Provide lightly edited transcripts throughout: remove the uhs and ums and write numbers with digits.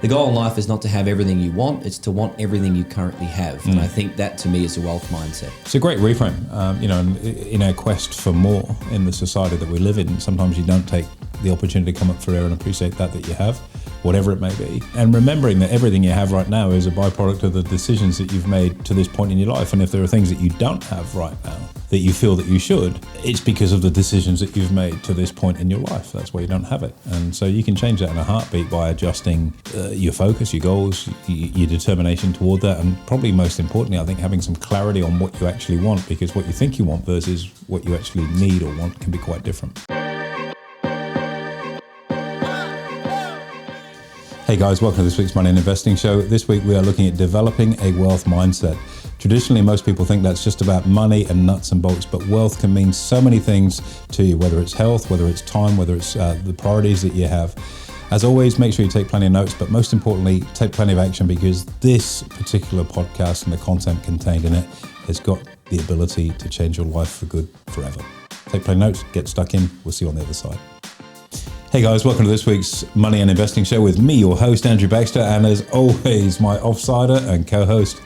The goal in life is not to have everything you want, it's to want everything you currently have. And I think that to me is a wealth mindset. It's a great reframe. In our quest for more in the society that we live in, sometimes you don't take the opportunity to come up for air and appreciate that you have, whatever it may be. And remembering that everything you have right now is a byproduct of the decisions that you've made to this point in your life. And if there are things that you don't have right now that you feel that you should, it's because of the decisions that you've made to this point in your life. That's why you don't have it. And so you can change that in a heartbeat by adjusting your focus, your goals, your determination toward that. And probably most importantly, I think having some clarity on what you actually want, because what you think you want versus what you actually need or want can be quite different. Hey guys, welcome to this week's Money and Investing Show. This week we are looking at developing a wealth mindset. Traditionally, most people think that's just about money and nuts and bolts, but wealth can mean so many things to you, whether it's health, whether it's time, whether it's the priorities that you have. As always, make sure you take plenty of notes, but most importantly, take plenty of action, because this particular podcast and the content contained in it has got the ability to change your life for good forever. Take plenty of notes, get stuck in. We'll see you on the other side. Hey guys, welcome to this week's Money and Investing Show with me, your host, Andrew Baxter, and as always, my offsider and co-host,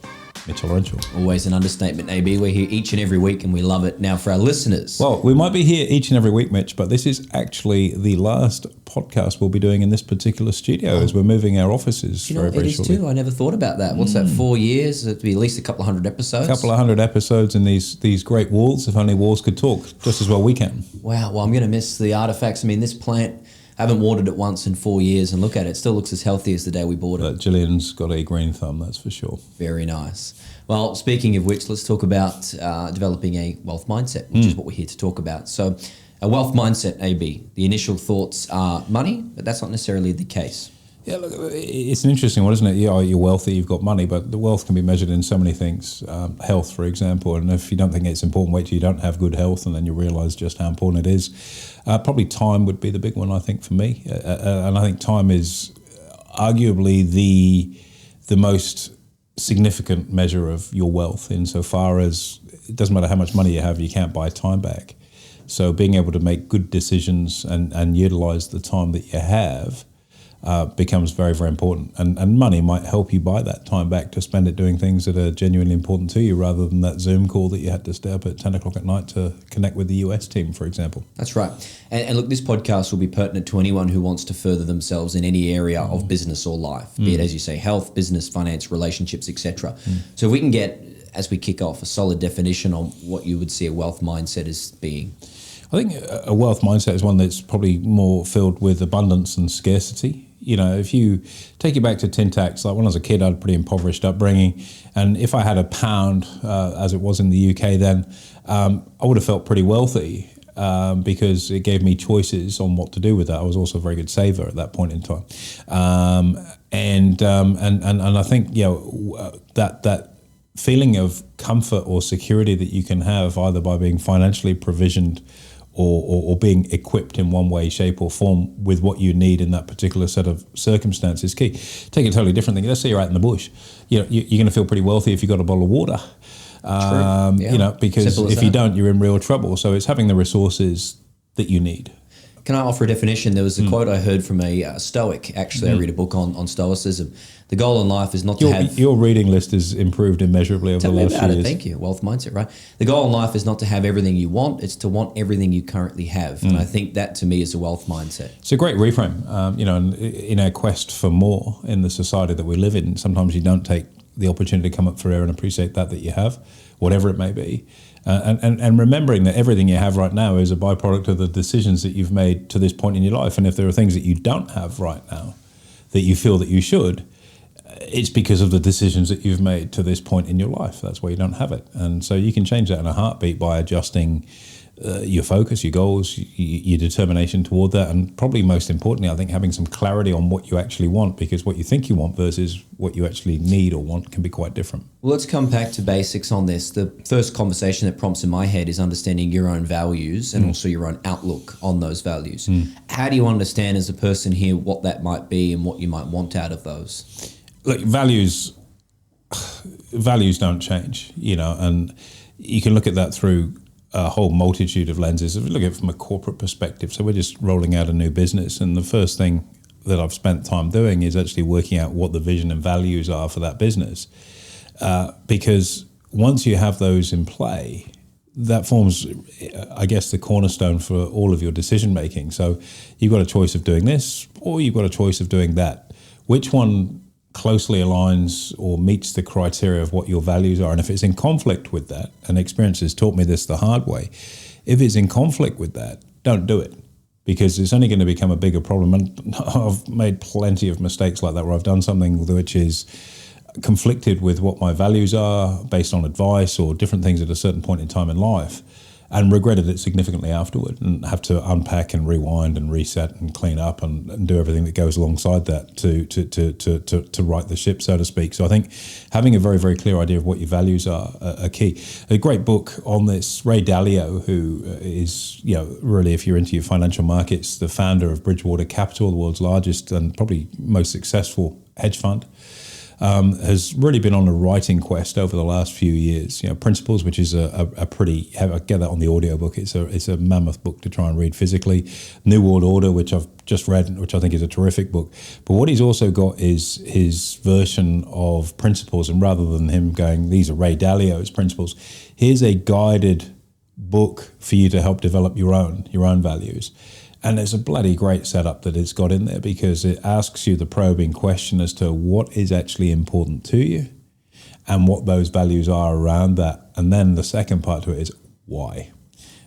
Mitchell Olarenshaw. Always an understatement, AB. We're here each and every week and we love it. Now for our listeners. Well, we might be here each and every week, Mitch, but this is actually the last podcast we'll be doing in this particular studio as we're moving our offices very shortly. It is too. I never thought about that. What's that, 4 years? It'd be at least a couple of hundred episodes. A couple of hundred episodes in these great walls. If only walls could talk just as well we can. Wow. Well, I'm going to miss the artifacts. I mean, this plant, I haven't watered it once in 4 years, and look at it. It still looks as healthy as the day we bought it. But Gillian's got a green thumb, that's for sure. Very nice. Well, speaking of which, let's talk about developing a wealth mindset, which is what we're here to talk about. So a wealth mindset, AB, the initial thoughts are money, but that's not necessarily the case. Yeah, look, it's an interesting one, isn't it? Yeah, you're wealthy, you've got money, but the wealth can be measured in so many things. Health, for example, and if you don't think it's important, wait till you don't have good health, and then you realise just how important it is. Probably time would be the big one, I think, for me. And I think time is arguably the most significant measure of your wealth, insofar as it doesn't matter how much money you have, you can't buy time back. So being able to make good decisions and utilise the time that you have becomes very, very important. And money might help you buy that time back to spend it doing things that are genuinely important to you, rather than that Zoom call that you had to stay up at 10 o'clock at night to connect with the US team, for example. That's right. And look, this podcast will be pertinent to anyone who wants to further themselves in any area of business or life, be it, as you say, health, business, finance, relationships, etc. So if we can get, as we kick off, a solid definition on what you would see a wealth mindset as being. I think a wealth mindset is one that's probably more filled with abundance and scarcity. You know, if you take it back to tin tacks, like when I was a kid, I had a pretty impoverished upbringing. And if I had a pound, as it was in the UK then, I would have felt pretty wealthy because it gave me choices on what to do with that. I was also a very good saver at that point in time. And I think, that feeling of comfort or security that you can have either by being financially provisioned or being equipped in one way, shape or form with what you need in that particular set of circumstances key. Take a totally different thing. Let's say you're out in the bush. You're going to feel pretty wealthy if you've got a bottle of water. Because if you don't, you're in real trouble. So it's having the resources that you need. Can I offer a definition? There was a quote I heard from a Stoic. Actually, I read a book on Stoicism. The goal in life is not to have... Your reading list has improved immeasurably over the last few years. Thank you. Wealth mindset, right? The goal in life is not to have everything you want. It's to want everything you currently have. And I think that, to me, is a wealth mindset. It's a great reframe. In our quest for more in the society that we live in, sometimes you don't take the opportunity to come up for air and appreciate that you have, whatever it may be. And remembering that everything you have right now is a byproduct of the decisions that you've made to this point in your life. And if there are things that you don't have right now that you feel that you should, it's because of the decisions that you've made to this point in your life. That's why you don't have it. And so you can change that in a heartbeat by adjusting your focus, your goals, your determination toward that. And probably most importantly, I think having some clarity on what you actually want, because what you think you want versus what you actually need or want can be quite different. Well, let's come back to basics on this. The first conversation that prompts in my head is understanding your own values and also your own outlook on those values. How do you understand as a person here what that might be and what you might want out of those? Look, values don't change, and you can look at that through a whole multitude of lenses. If we look at it from a corporate perspective, so we're just rolling out a new business, and the first thing that I've spent time doing is actually working out what the vision and values are for that business. Because once you have those in play, that forms, I guess, the cornerstone for all of your decision making. So you've got a choice of doing this, or you've got a choice of doing that. Which one closely aligns or meets the criteria of what your values are? And if it's in conflict with that, and experience has taught me this the hard way, if it's in conflict with that, don't do it, because it's only going to become a bigger problem. And I've made plenty of mistakes like that, where I've done something which is conflicted with what my values are based on advice or different things at a certain point in time in life, and regretted it significantly afterward, and have to unpack and rewind and reset and clean up and do everything that goes alongside that to right the ship, so to speak. So I think having a very, very clear idea of what your values are key. A great book on this, Ray Dalio, who is, really, if you're into your financial markets, the founder of Bridgewater Capital, the world's largest and probably most successful hedge fund, has really been on a writing quest over the last few years. Principles, which is a pretty, I get that on the audiobook. It's a mammoth book to try and read physically. New World Order, which I've just read, which I think is a terrific book. But what he's also got is his version of principles, and rather than him going, these are Ray Dalio's principles, here's a guided book for you to help develop your own values. And there's a bloody great setup that it's got in there, because it asks you the probing question as to what is actually important to you and what those values are around that. And then the second part to it is why.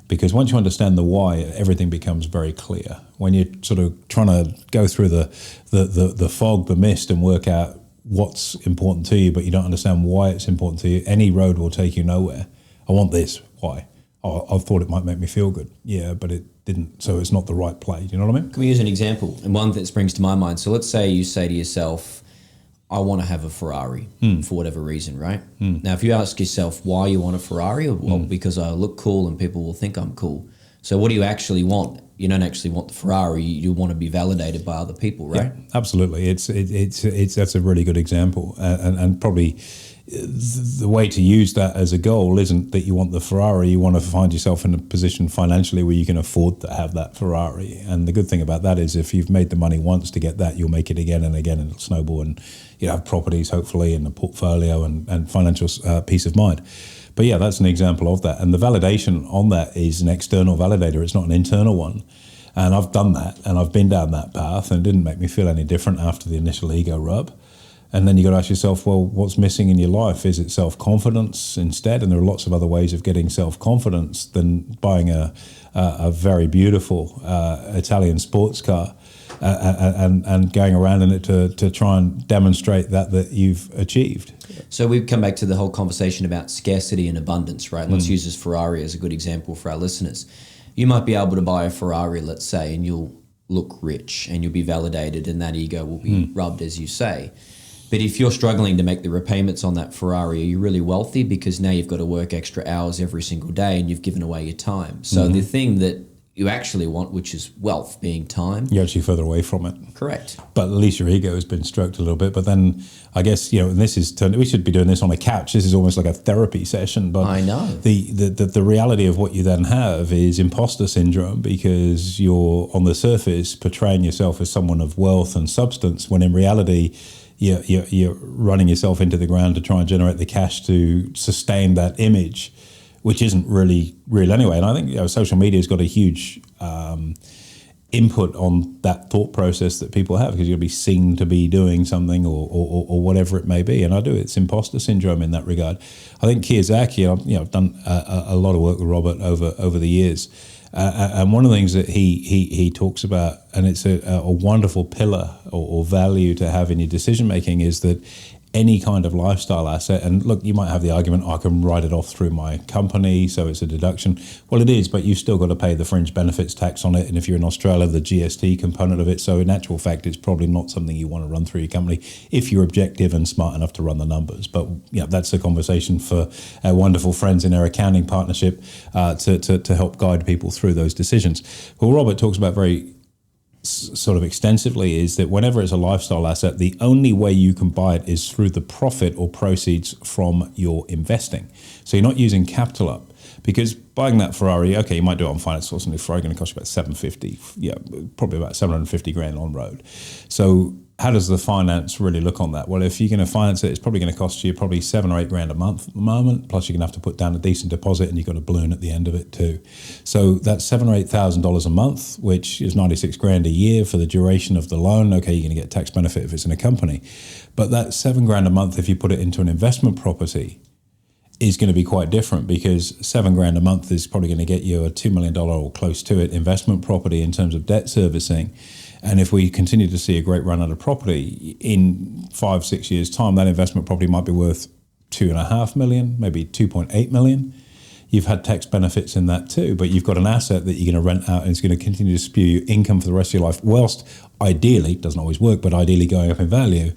Because once you understand the why, everything becomes very clear. When you're sort of trying to go through the fog, the mist, and work out what's important to you, but you don't understand why it's important to you, any road will take you nowhere. I want this. Why? Oh, I thought it might make me feel good. Yeah, but it didn't, so it's not the right play. Do you know what I mean? Can we use an example? And one that springs to my mind. So let's say you say to yourself, I want to have a Ferrari for whatever reason, right? Now, if you ask yourself why you want a Ferrari, well, because I look cool and people will think I'm cool. So what do you actually want? You don't actually want the Ferrari. You want to be validated by other people, right? Yeah, absolutely. It's that's a really good example, and probably the way to use that as a goal isn't that you want the Ferrari. You want to find yourself in a position financially where you can afford to have that Ferrari. And the good thing about that is, if you've made the money once to get that, you'll make it again and again, and it'll snowball, and you have properties hopefully in the portfolio and financial peace of mind. But yeah, that's an example of that. And the validation on that is an external validator. It's not an internal one. And I've done that, and I've been down that path, and it didn't make me feel any different after the initial ego rub. And then you got to ask yourself, well, what's missing in your life? Is it self-confidence instead? And there are lots of other ways of getting self-confidence than buying a very beautiful Italian sports car and going around in it to try and demonstrate that you've achieved. So we've come back to the whole conversation about scarcity and abundance, right? Let's use this Ferrari as a good example for our listeners. You might be able to buy a Ferrari, let's say, and you'll look rich and you'll be validated, and that ego will be rubbed, as you say. But if you're struggling to make the repayments on that Ferrari, are you really wealthy? Because now you've got to work extra hours every single day and you've given away your time. So the thing that you actually want, which is wealth, being time, you're actually further away from it. Correct. But at least your ego has been stroked a little bit. But then I guess, and this is we should be doing this on a couch. This is almost like a therapy session. But I know. The reality of what you then have is imposter syndrome, because you're on the surface portraying yourself as someone of wealth and substance, when in reality you're running yourself into the ground to try and generate the cash to sustain that image, which isn't really real anyway. And I think social media has got a huge input on that thought process that people have, because you'll be seen to be doing something or whatever it may be. And it's imposter syndrome in that regard. I think Kiyosaki, I've done a lot of work with Robert over the years. And one of the things that he talks about, and it's a wonderful pillar or value to have in your decision making, is that any kind of lifestyle asset, and look, you might have the argument, I can write it off through my company, so it's a deduction. Well, it is, but you've still got to pay the fringe benefits tax on it, and if you're in Australia, the GST component of it. So in actual fact, it's probably not something you want to run through your company if you're objective and smart enough to run the numbers. But that's a conversation for our wonderful friends in our accounting partnership to help guide people through those decisions. Well, Robert talks about very sort of extensively is that whenever it's a lifestyle asset, the only way you can buy it is through the profit or proceeds from your investing. So you're not using capital up. Because buying that Ferrari, okay, you might do it on finance, or something. Ferrari going to cost you about 750, probably about 750 grand on road. So how does the finance really look on that? Well, if you're going to finance it, it's probably going to cost you probably 7 or 8 grand a month at the moment. Plus, you're going to have to put down a decent deposit, and you've got a balloon at the end of it too. So that's $7,000 or $8,000 a month, which is 96 grand a year for the duration of the loan. Okay, you're going to get tax benefit if it's in a company, but that 7 grand a month, if you put it into an investment property, is going to be quite different, because 7 grand a month is probably going to get you a $2 million or close to it investment property in terms of debt servicing. And if we continue to see a great run out of property, in 5-6 years' time, that investment property might be worth $2.5 million, maybe $2.8 million. You've had tax benefits in that too, but you've got an asset that you're going to rent out, and it's going to continue to spew you income for the rest of your life, whilst ideally, doesn't always work, but ideally going up in value.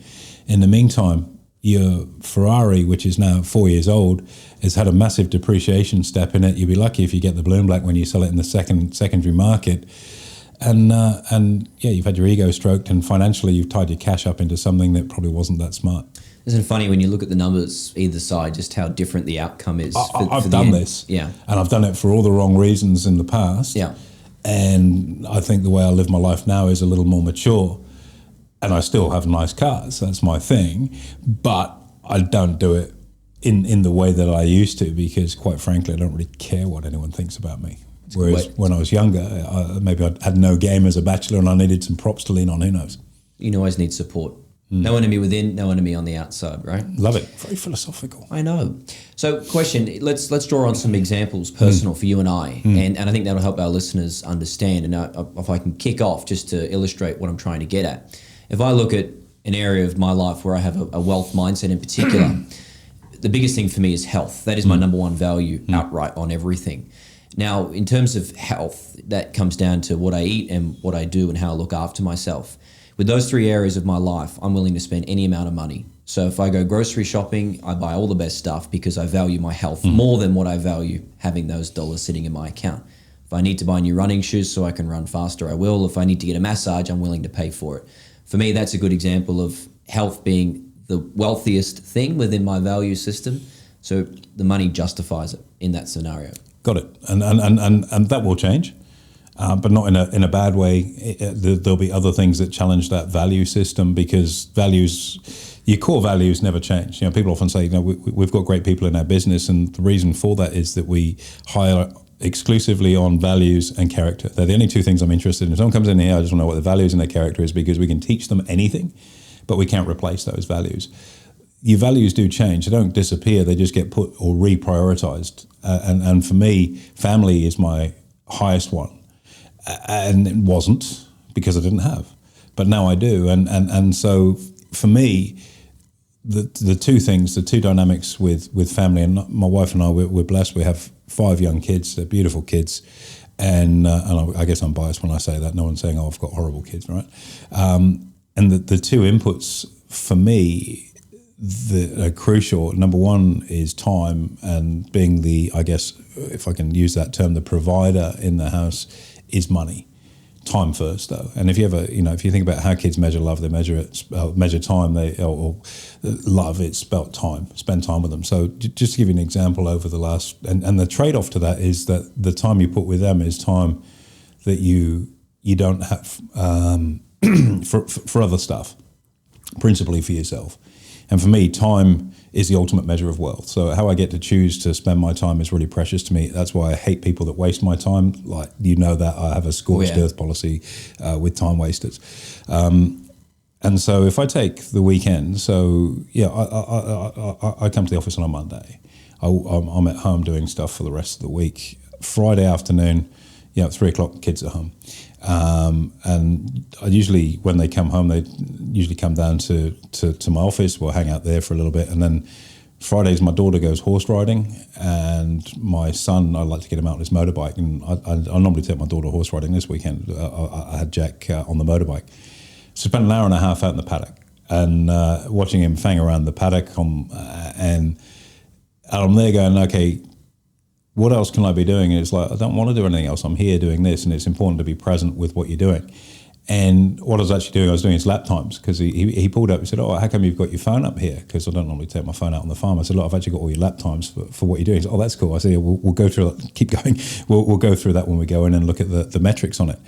In the meantime, your Ferrari, which is now 4 years old, has had a massive depreciation step in it. You'll be lucky if you get the balloon black when you sell it in the secondary market. And you've had your ego stroked, and financially you've tied your cash up into something that probably wasn't that smart. Isn't it funny when you look at the numbers either side, just how different the outcome is? I've done this, and I've done it for all the wrong reasons in the past. Yeah, and I think the way I live my life now is a little more mature, and I still have nice cars. That's my thing, but I don't do it in the way that I used to, because quite frankly, I don't really care what anyone thinks about me. Whereas when I was younger, maybe I had no game as a bachelor and I needed some props to lean on, who knows? You always need support. No enemy within, no enemy on the outside, right? Love it. Very philosophical. I know. So question, let's draw on some examples, personal for you and I, and I think that'll help our listeners understand. And if I can kick off just to illustrate what I'm trying to get at. If I look at an area of my life where I have a wealth mindset in particular, the biggest thing for me is health. That is my number one value outright on everything. Now, in terms of health, that comes down to what I eat and what I do and how I look after myself. With those 3 areas of my life, I'm willing to spend any amount of money. So if I go grocery shopping, I buy all the best stuff because I value my health more than what I value having those dollars sitting in my account. If I need to buy new running shoes so I can run faster, I will. If I need to get a massage, I'm willing to pay for it. For me, that's a good example of health being the wealthiest thing within my value system. So the money justifies it in that scenario. Got it. And that will change, but not in a bad way. There'll be other things that challenge that value system, because your core values never change. People often say, we've got great people in our business, and the reason for that is that we hire exclusively on values and character. They're the only 2 things I'm interested in. If someone comes in here, I just want to know what the values and their character is, because we can teach them anything, but we can't replace those values. Your values do change. They don't disappear. They just get put or reprioritized. And for me, family is my highest one. And it wasn't, because I didn't have. But now I do. And so for me, the 2 things, the 2 dynamics with family, and my wife and I, we're blessed. We have 5 young kids. They're beautiful kids. And I guess I'm biased when I say that. No one's saying, I've got horrible kids, right? And the 2 inputs for me that are crucial, number one is time, and being the, I guess, if I can use that term, the provider in the house is money. Time first, though. And if you ever, if you think about how kids measure love, they measure time. Or love, it's spelt time. Spend time with them. So just to give you an example, over the last, and the trade-off to that is that the time you put with them is time that you don't have for other stuff, principally for yourself. And for me, time is the ultimate measure of wealth. So how I get to choose to spend my time is really precious to me. That's why I hate people that waste my time. Like, that I have a scorched earth policy with time wasters. And so if I take the weekend, I come to the office on a Monday. I'm at home doing stuff for the rest of the week. Friday afternoon, 3:00, kids at home. And I usually, when they come home, they usually come down to my office. We'll hang out there for a little bit. And then Fridays, my daughter goes horse riding, and my son, I like to get him out on his motorbike. And I normally take my daughter horse riding. This weekend, I had Jack on the motorbike. So spent an hour and a half out in the paddock, and watching him fang around the paddock. And I'm there going, okay, what else can I be doing? And it's like, I don't want to do anything else. I'm here doing this, and it's important to be present with what you're doing. And what I was actually doing, I was doing his lap times, because he pulled up, he said, "Oh, how come you've got your phone up here?" Because I don't normally take my phone out on the farm. I said, "Look, I've actually got all your lap times for what you're doing." He said, "Oh, that's cool." I said, "Yeah, we'll go through that. Keep going. We'll go through that when we go in and look at the metrics on it."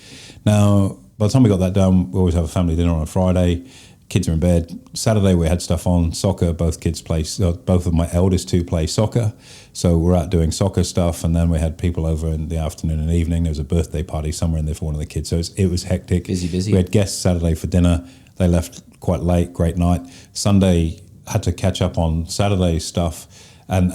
Now, by the time we got that done, we always have a family dinner on a Friday. Kids are in bed. Saturday we had stuff on, soccer. Both kids play, both of my eldest two play soccer. So we're out doing soccer stuff, and then we had people over in the afternoon and evening. There was a birthday party somewhere in there for one of the kids. So it was hectic. Busy. We had guests Saturday for dinner. They left quite late, great night. Sunday had to catch up on Saturday's stuff. And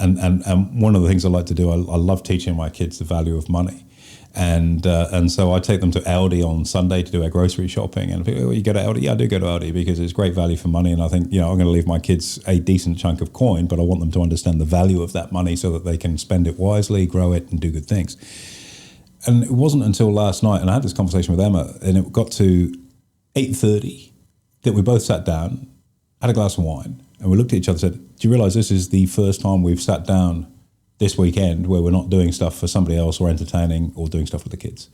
one of the things I like to do, I love teaching my kids the value of money. And so I take them to Aldi on Sunday to do our grocery shopping. And people, you go to Aldi? Yeah, I do go to Aldi because it's great value for money. And I think, I'm going to leave my kids a decent chunk of coin, but I want them to understand the value of that money so that they can spend it wisely, grow it, and do good things. And it wasn't until last night, and I had this conversation with Emma, and it got to 8:30 that we both sat down, had a glass of wine, and we looked at each other and said, "Do you realise this is the first time we've sat down this weekend where we're not doing stuff for somebody else or entertaining or doing stuff with the kids?"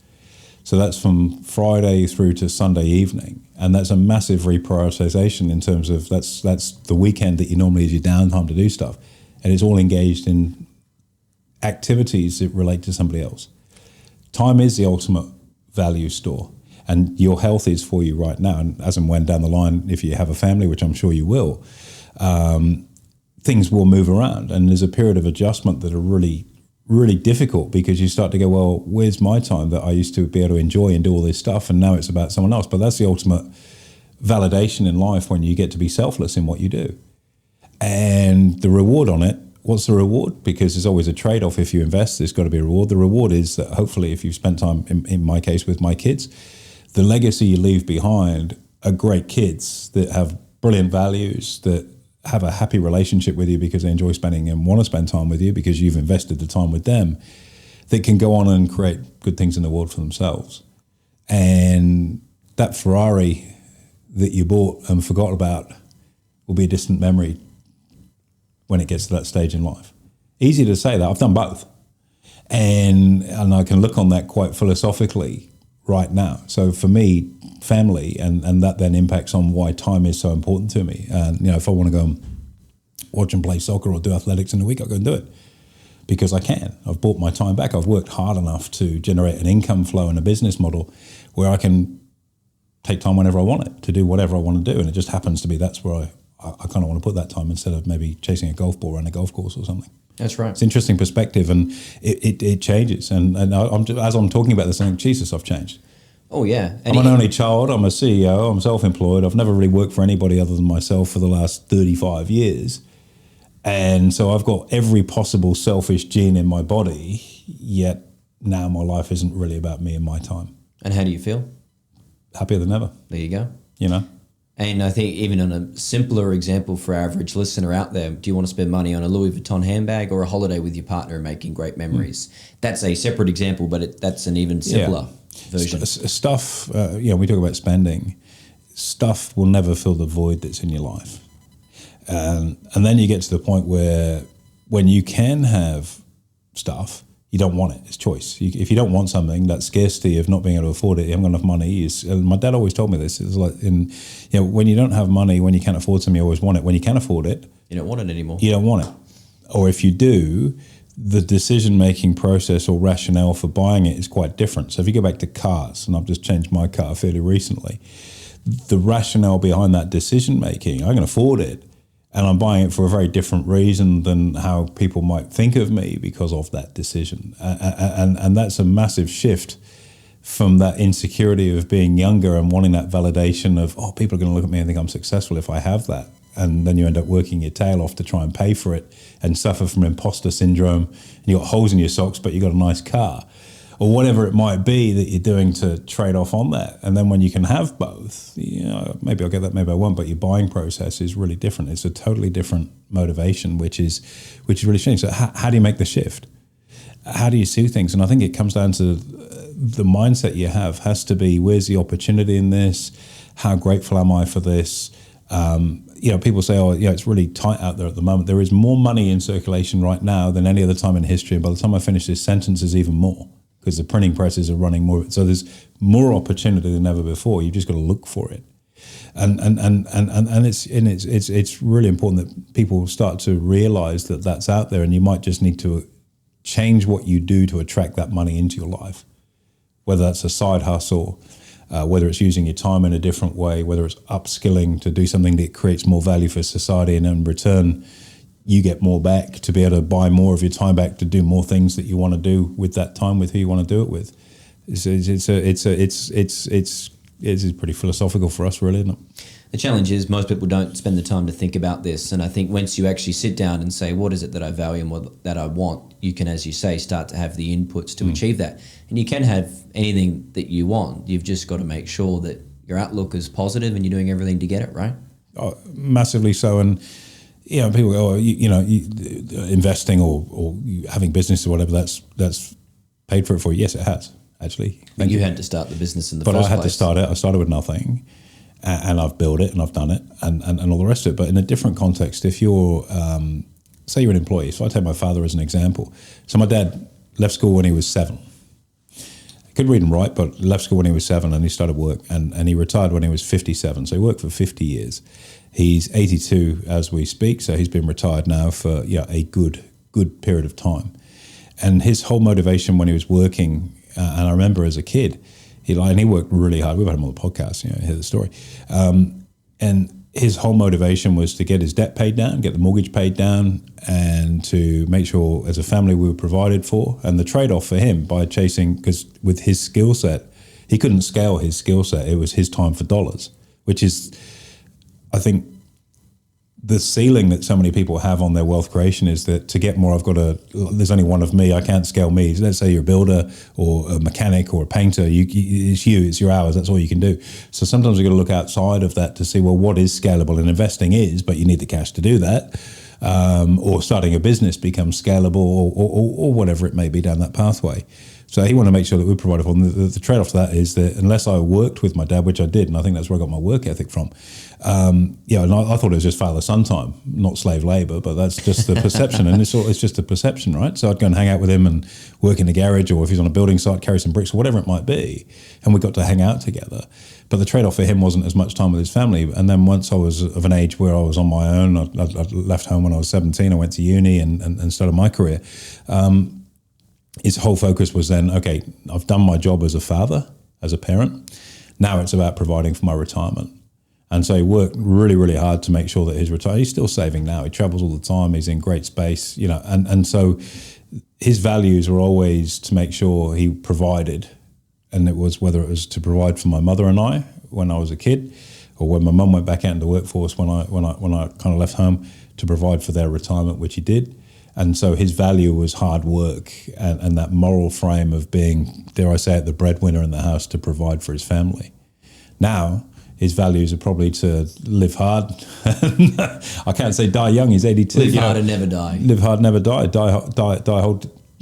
So that's from Friday through to Sunday evening. And that's a massive reprioritization in terms of that's the weekend that you normally is your downtime to do stuff. And it's all engaged in activities that relate to somebody else. Time is the ultimate value store. And your health is for you right now. And as and when down the line, if you have a family, which I'm sure you will, things will move around, and there's a period of adjustment that are really, really difficult, because you start to go, well, where's my time that I used to be able to enjoy and do all this stuff, and now it's about someone else. But that's the ultimate validation in life, when you get to be selfless in what you do. And the reward on it, what's the reward? Because there's always a trade-off. If you invest, there's got to be a reward. The reward is that hopefully if you've spent time, in my case with my kids, the legacy you leave behind are great kids that have brilliant values, that have a happy relationship with you because they enjoy spending and want to spend time with you because you've invested the time with them, that can go on and create good things in the world for themselves. And that Ferrari that you bought and forgot about will be a distant memory when it gets to that stage in life. Easy to say that. I've done both. And I can look on that quite philosophically right now. So for me, family, and that then impacts on why time is so important to me. And if I want to go and watch and play soccer or do athletics in a week, I'll go and do it because I can. I've bought my time back. I've worked hard enough to generate an income flow and a business model where I can take time whenever I want it to do whatever I want to do. And it just happens to be that's where I kind of want to put that time, instead of maybe chasing a golf ball around a golf course or something. That's right. It's an interesting perspective, and it changes. And as I'm talking about this, I think, Jesus, I've changed. Oh, yeah. And I'm an only child. I'm a CEO. I'm self-employed. I've never really worked for anybody other than myself for the last 35 years. And so I've got every possible selfish gene in my body, yet now my life isn't really about me and my time. And how do you feel? Happier than ever. There you go. And I think even on a simpler example for our average listener out there, do you want to spend money on a Louis Vuitton handbag or a holiday with your partner and making great memories? That's a separate example, but that's an even simpler version. Stuff, we talk about spending. Stuff will never fill the void that's in your life. And then you get to the point where when you can have stuff, you don't want it. It's choice. If you don't want something, that scarcity of not being able to afford it, you haven't got enough money. My dad always told me this. It's like when you don't have money, when you can't afford something, you always want it. When you can afford it, you don't want it anymore. You don't want it. Or if you do, the decision-making process or rationale for buying it is quite different. So if you go back to cars, and I've just changed my car fairly recently, the rationale behind that decision-making, I can afford it, and I'm buying it for a very different reason than how people might think of me because of that decision. And that's a massive shift from that insecurity of being younger and wanting that validation of, people are going to look at me and think I'm successful if I have that. And then you end up working your tail off to try and pay for it and suffer from imposter syndrome. And you've got holes in your socks, but you've got a nice car. Or whatever it might be that you're doing to trade off on that. And then when you can have both, maybe I'll get that, maybe I won't, but your buying process is really different. It's a totally different motivation, which is really strange. So how do you make the shift? How do you see things? And I think it comes down to the mindset you have has to be, where's the opportunity in this? How grateful am I for this? People say, it's really tight out there at the moment. There is more money in circulation right now than any other time in history. And by the time I finish this sentence, there's even more. because the printing presses are running more. So there's more opportunity than ever before. You've just got to look for it. And it's really important that people start to realize that that's out there, and you might just need to change what you do to attract that money into your life, whether that's a side hustle, whether it's using your time in a different way, whether it's upskilling to do something that creates more value for society, and in return you get more back to be able to buy more of your time back to do more things that you want to do with that time, with who you want to do it with. It's pretty philosophical for us, really, isn't it? The challenge is most people don't spend the time to think about this, and I think once you actually sit down and say, what is it that I value and what that I want, you can, as you say, start to have the inputs to achieve that. And you can have anything that you want. You've just got to make sure that your outlook is positive and you're doing everything to get it, right? Oh, massively so. And people go, investing or having business or whatever, that's paid for it for you. Yes, it has, actually. But you had to start the business in the first place. But I had to start it. I started with nothing, and I've built it and I've done it and all the rest of it. But in a different context, if you're, say you're an employee, so I take my father as an example. So my dad left school when he was 7. He couldn't read and write, but left school when he was 7, and he started work, and he retired when he was 57. So he worked for 50 years. He's 82 as we speak, so he's been retired now for a good period of time. And his whole motivation when he was working, and I remember as a kid, he worked really hard. We've had him on the podcast, hear the story. And his whole motivation was to get his debt paid down, get the mortgage paid down, and to make sure as a family we were provided for. And the trade-off for him by chasing, because with his skill set, he couldn't scale his skill set. It was his time for dollars, which is, I think, the ceiling that so many people have on their wealth creation is that to get more, there's only one of me, I can't scale me. So let's say you're a builder or a mechanic or a painter, it's your hours, that's all you can do. So sometimes we've got to look outside of that to see, well, what is scalable? And investing is, but you need the cash to do that. Or starting a business becomes scalable or whatever it may be down that pathway. So he wanted to make sure that we provided for them. The trade-off to that is that unless I worked with my dad, which I did, and I think that's where I got my work ethic from, and I thought it was just father-son time, not slave labour, but that's just the perception, and it's just a perception, right? So I'd go and hang out with him and work in the garage, or if he's on a building site, carry some bricks or whatever it might be, and we got to hang out together. But the trade-off for him wasn't as much time with his family. And then once I was of an age where I was on my own, I left home when I was 17, I went to uni and started my career. His whole focus was then, okay, I've done my job as a father, as a parent. Now it's about providing for my retirement. And so he worked really, really hard to make sure that he's still saving now. He travels all the time. He's in great space, and so his values were always to make sure he provided. And it was whether it was to provide for my mother and I when I was a kid, or when my mum went back out into the workforce when I kind of left home, to provide for their retirement, which he did. And so his value was hard work and that moral frame of being, dare I say it, the breadwinner in the house to provide for his family. Now, his values are probably to live hard. I can't say die young, he's 82. Live hard and never die. Live hard, never die.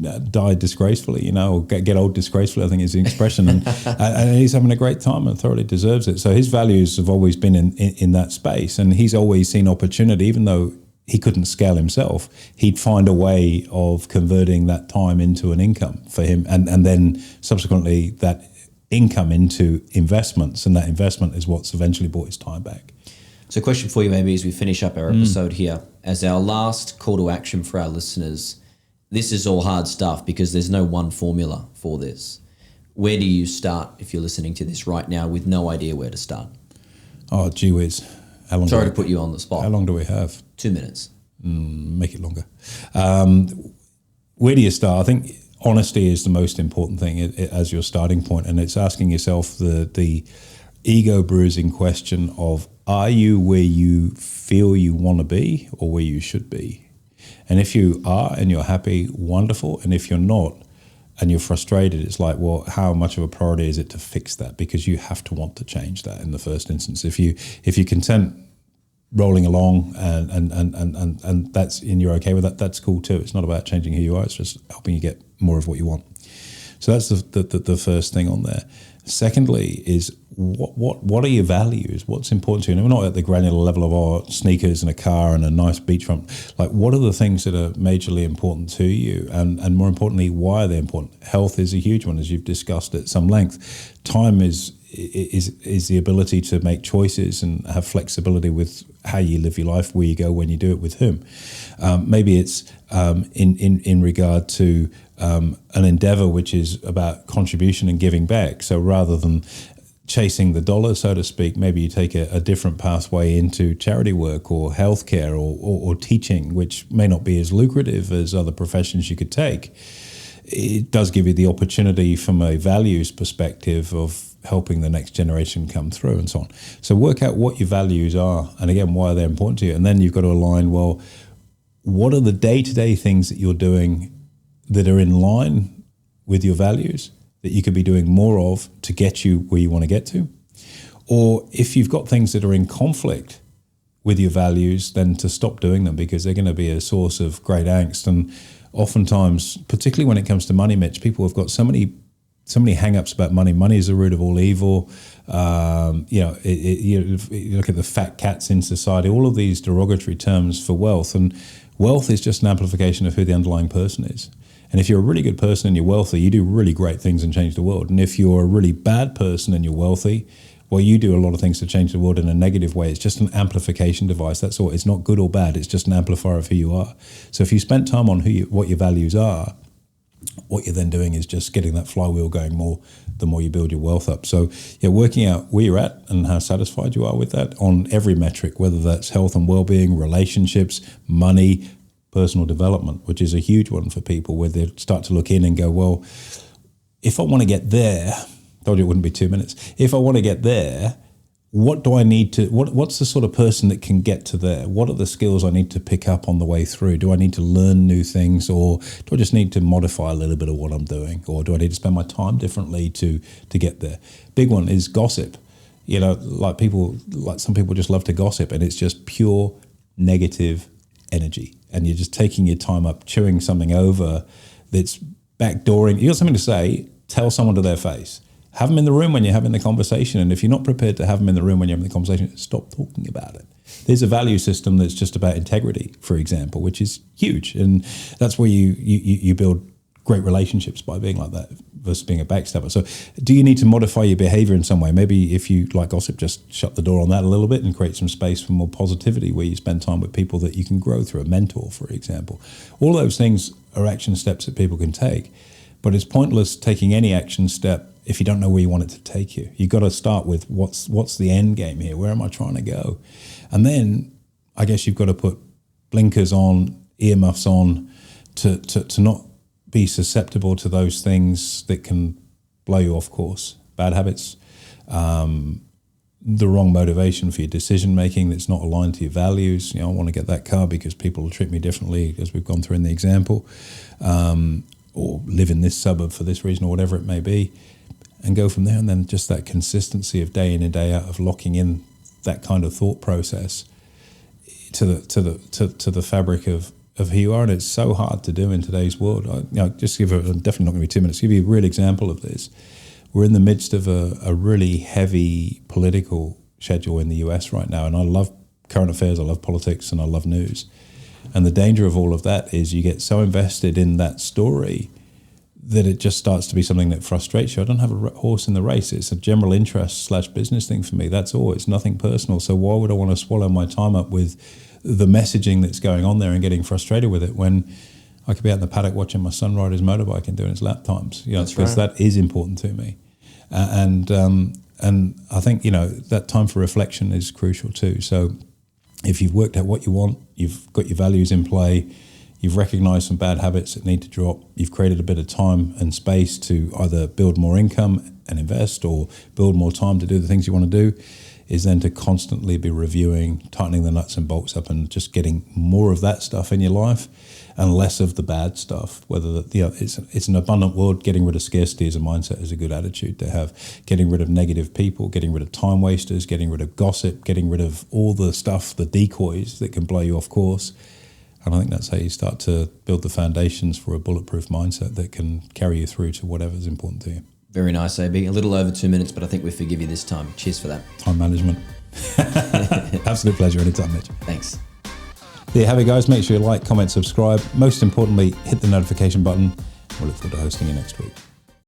Die disgracefully, or get old disgracefully, I think is the expression. And he's having a great time and thoroughly deserves it. So his values have always been in that space. And he's always seen opportunity, even though he couldn't scale himself, he'd find a way of converting that time into an income for him, and then subsequently that income into investments, and that investment is what's eventually bought his time back. So question for you maybe as we finish up our episode here, as our last call to action for our listeners, this is all hard stuff because there's no one formula for this. Where do you start if you're listening to this right now with no idea where to start? Oh, gee whiz. How long? Sorry to put you on the spot. How long do we have? 2 minutes. Make it longer. Where do you start? I think honesty is the most important thing as your starting point, and it's asking yourself the ego bruising question of, are you where you feel you want to be or where you should be? And if you are and you're happy, wonderful. And if you're not and you're frustrated, it's like, well, how much of a priority is it to fix that? Because you have to want to change that in the first instance. If you're content rolling along and that's, and you're okay with that, that's cool too. It's not about changing who you are. It's just helping you get more of what you want. So that's the first thing on there. Secondly is what are your values? What's important to you? And we're not at the granular level of sneakers and a car and a nice beachfront. Like, what are the things that are majorly important to you? And more importantly, why are they important? Health is a huge one, as you've discussed at some length. Time is the ability to make choices and have flexibility with how you live your life, where you go, when you do it, with whom. Maybe it's in regard to an endeavor which is about contribution and giving back. So rather than chasing the dollar, so to speak, maybe you take a different pathway into charity work or healthcare or teaching, which may not be as lucrative as other professions you could take. It does give you the opportunity from a values perspective of helping the next generation come through and so on. So work out what your values are, and again, why they're important to you. And then you've got to align, well, what are the day-to-day things that you're doing that are in line with your values that you could be doing more of to get you where you want to get to? Or if you've got things that are in conflict with your values, then to stop doing them, because they're going to be a source of great angst. And oftentimes, particularly when it comes to money, Mitch, people have got so many hang-ups about money. Money is the root of all evil. You look at the fat cats in society, all of these derogatory terms for wealth. And wealth is just an amplification of who the underlying person is. And if you're a really good person and you're wealthy, you do really great things and change the world. And if you're a really bad person and you're wealthy, well, you do a lot of things to change the world in a negative way. It's just an amplification device. That's all. It's not good or bad. It's just an amplifier of who you are. So if you spend time on what your values are, what you're then doing is just getting that flywheel going more, the more you build your wealth up. So working out where you're at and how satisfied you are with that on every metric, whether that's health and well-being, relationships, money, personal development, which is a huge one for people, where they start to look in and go, well, if I want to get there, told you it wouldn't be 2 minutes. If I want to get there, what do I need to, what's the sort of person that can get to there? What are the skills I need to pick up on the way through? Do I need to learn new things, or do I just need to modify a little bit of what I'm doing? Or do I need to spend my time differently to get there? Big one is gossip. Like some people just love to gossip, and it's just pure negative energy. And you're just taking your time up, chewing something over that's backdooring. You got something to say, tell someone to their face. Have them in the room when you're having the conversation. And if you're not prepared to have them in the room when you're having the conversation, stop talking about it. There's a value system that's just about integrity, for example, which is huge. And that's where you build great relationships, by being like that versus being a backstabber. So do you need to modify your behavior in some way? Maybe if you like gossip, just shut the door on that a little bit and create some space for more positivity, where you spend time with people that you can grow through, a mentor, for example. All those things are action steps that people can take. But it's pointless taking any action step if you don't know where you want it to take you. You've got to start with what's the end game here? Where am I trying to go? And then I guess you've got to put blinkers on, earmuffs on, to not be susceptible to those things that can blow you off course. Bad habits, the wrong motivation for your decision making that's not aligned to your values. I want to get that car because people will treat me differently, as we've gone through in the example, or live in this suburb for this reason, or whatever it may be, and go from there. And then just that consistency of day in and day out of locking in that kind of thought process to the fabric of who you are. And it's so hard to do in today's world. Just give definitely not going to be 2 minutes. Give you a real example of this. We're in the midst of a really heavy political schedule in the US right now, and I love current affairs, I love politics, and I love news. And the danger of all of that is you get so invested in that story that it just starts to be something that frustrates you. I don't have a horse in the race. It's a general interest / business thing for me. That's all. It's nothing personal. So why would I want to swallow my time up with the messaging that's going on there and getting frustrated with it, when I could be out in the paddock watching my son ride his motorbike and doing his lap times? Because that is important to me. And I think, that time for reflection is crucial too. So if you've worked out what you want, you've got your values in play, you've recognized some bad habits that need to drop, you've created a bit of time and space to either build more income and invest, or build more time to do the things you want to do, is then to constantly be reviewing, tightening the nuts and bolts up, and just getting more of that stuff in your life and less of the bad stuff. Whether it's an abundant world, getting rid of scarcity as a mindset is a good attitude to have. Getting rid of negative people, getting rid of time wasters, getting rid of gossip, getting rid of all the stuff, the decoys that can blow you off course. And I think that's how you start to build the foundations for a bulletproof mindset that can carry you through to whatever's important to you. Very nice, AB. A little over 2 minutes, but I think we forgive you this time. Cheers for that. Time management. Absolute pleasure anytime, Mitch. Thanks. There you have it, guys. Make sure you like, comment, subscribe. Most importantly, hit the notification button. We'll look forward to hosting you next week.